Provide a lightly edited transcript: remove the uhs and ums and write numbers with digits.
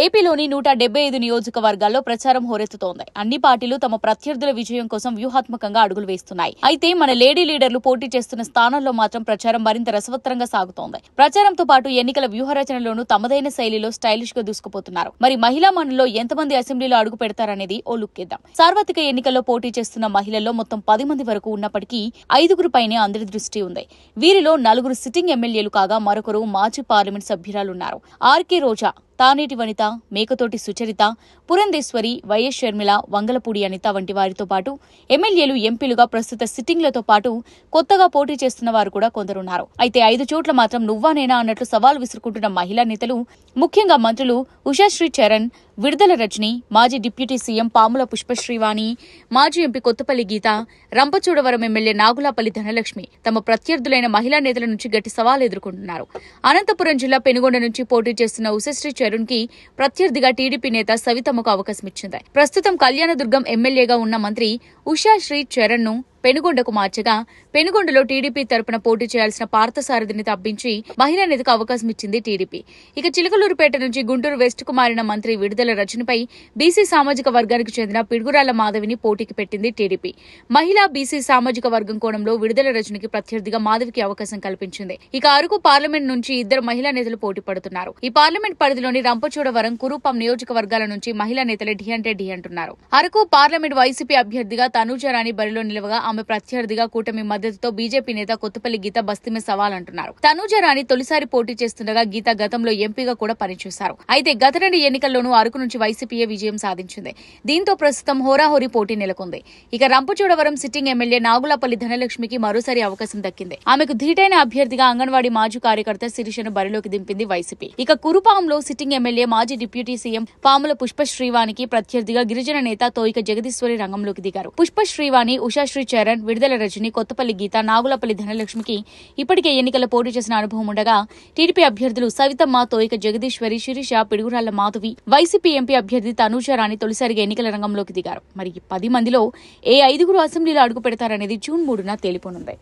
ఏపీలోని 175 నియోజకవర్గాల్లో ప్రచారం హోరెత్తుతోంది. అన్ని పార్టీలు తమ ప్రత్యర్థుల విజయం కోసం వ్యూహాత్మకంగా అడుగులు వేస్తున్నాయి. అయితే మన లేడీ లీడర్లు పోటీ చేస్తున్న స్థానాల్లో మాత్రం ప్రచారం మరింత రసవత్తరంగా సాగుతోంది. ప్రచారంతో పాటు ఎన్నికల వ్యూహరచనలోనూ తమదైన శైలిలో స్టైలిష్ గా దూసుకుపోతున్నారు. మరి మహిళా మండలిలో ఎంతమంది అసెంబ్లీలో అడుగు పెడతారనేది ఓ లుక్ ఇద్దాం. సార్వత్రిక ఎన్నికల్లో పోటీ చేస్తున్న మహిళల్లో మొత్తం 10 మంది వరకు ఉన్నప్పటికీ 5గురు పైనే అందరి దృష్టి ఉంది. వీరిలో 4 సిట్టింగ్ ఎమ్మెల్యేలు కాగా మరొకరు మాజీ పార్లమెంట్ సభ్యురాలున్నారు. ఆర్కే రోజా, తానేటి వనిత, మేకతోటి సుచరిత, పురంధేశ్వరి, వైఎస్ షర్మిల, వంగలపూడి అనిత వంటి వారితో పాటు ఎమ్మెల్యేలు, ఎంపీలుగా ప్రస్తుత సిట్టింగ్లతో పాటు కొత్తగా పోటీ చేస్తున్న వారు కూడా కొందరున్నారు. అయితే 5 చోట్ల మాత్రం నువ్వానేనా అన్నట్లు సవాల్ విసురుకుంటున్న మహిళా నేతలు, ముఖ్యంగా మంత్రులు ఉషాశ్రీ చరణ్, విడుదల రజని, మాజీ డిప్యూటీ సీఎం పాముల పుష్పశ్రీవాణి, మాజీ ఎంపీ కొత్తపల్లి గీత, రంపచోడవరం ఎమ్మెల్యే నాగులాపల్లి ధనలక్ష్మి తమ ప్రత్యర్థులైన మహిళా నేతల నుంచి గట్టి సవాల్ ఎదుర్కొంటున్నారు. అనంతపురం జిల్లా పెనుగొండ నుంచి పోటీ చేస్తున్న ఉషశ్రీ చరణ్ కి ప్రత్యర్థిగా టీడీపీ నేత సవితమ్మకు అవకాశం ఇచ్చింది. ప్రస్తుతం కళ్యాణదుర్గం ఎమ్మెల్యేగా ఉన్న మంత్రి ఉషాశ్రీ చరణ్ ను పెనుగొండకు మార్చగా, పెనుగొండలో టీడీపీ తరపున పోటీ చేయాల్సిన పార్థసారథిని తప్పించి మహిళా నేతకు అవకాశం ఇచ్చింది టీడీపీ. ఇక చిలకలూరుపేట నుంచి గుంటూరు వెస్ట్ కు మారిన మంత్రి విడుదల రజనిపై బీసీ సామాజిక వర్గానికి చెందిన పిడుగురాళ్ల మాధవిని పోటీకి పెట్టింది టీడీపీ. మహిళా బీసీ సామాజిక వర్గం కోణంలో విడుదల రజనికి ప్రత్యర్థిగా మాధవికి అవకాశం కల్పించింది. ఇక అరకు పార్లమెంట్ నుంచి 2 మహిళా నేతలు పోటీ పడుతున్నారు. ఈ పార్లమెంట్ పరిధిలోని రంపచోడవరం, కురుపాం నియోజకవర్గాల నుంచి మహిళా నేతలు ఢీ అంటే ఢీ అంటున్నారు. అరకు పార్లమెంట్ వైసీపీ అభ్యర్థిగా తనూజారాణి బరిలో నిలవగా, ఆమె ప్రత్యర్థిగా కూటమి మద్దతుతో బీజేపీ నేత కొత్తపల్లి గీత బస్తీమే సవాల్ అంటున్నారు. తనూజారాణి తొలిసారి పోటీ చేస్తుండగా గీత గతంలో ఎంపీగా కూడా పనిచేశారు. అయితే గత 2 ఎన్నికల్లోనూ అరకు నుంచి వైసీపీయే విజయం సాధించింది. దీంతో ప్రస్తుతం హోరాహోరీ పోటీ నెలకొంది. ఇక రంపచోడవరం సిట్టింగ్ ఎమ్మెల్యే నాగులాపల్లి ధనలక్ష్మికి మరోసారి అవకాశం దక్కింది. ఆమెకు ధీటైన అభ్యర్థిగా అంగన్వాడీ మాజీ కార్యకర్త శిరీషను బరిలోకి దింపింది వైసీపీ. ఇక కురుపాంలో సిట్టింగ్ ఎమ్మెల్యే, మాజీ డిప్యూటీ సీఎం పాముల పుష్పశ్రీవాణికి ప్రత్యర్థిగా గిరిజన నేత తోయిక జగదీశ్వరి రంగంలోకి దిగారు. పుష్పశ్రీవాణి, ఉషాశ్రీ చరణ్, విడుదల రజని, కొత్తపల్లి గీత, నాగులపల్లి ధనలక్ష్మికి ఇప్పటికే ఎన్నికల్లో పోటీ చేసిన అనుభవం ఉండగా, టీడీపీ అభ్యర్థులు సవితమ్మ, తోయిక జగదీశ్వరి, శిరీష, పిడుగురాళ్ల మాధవి, వైసీపీ ఎంపీ అభ్యర్థి తనూజారాణి తొలిసారిగా ఎన్నికల రంగంలోకి దిగారు. మరి 10 మందిలో ఏ 5గురు అసెంబ్లీలో అడుగు పెడతారనేది జూన్ 3న తేలిపోనుంది.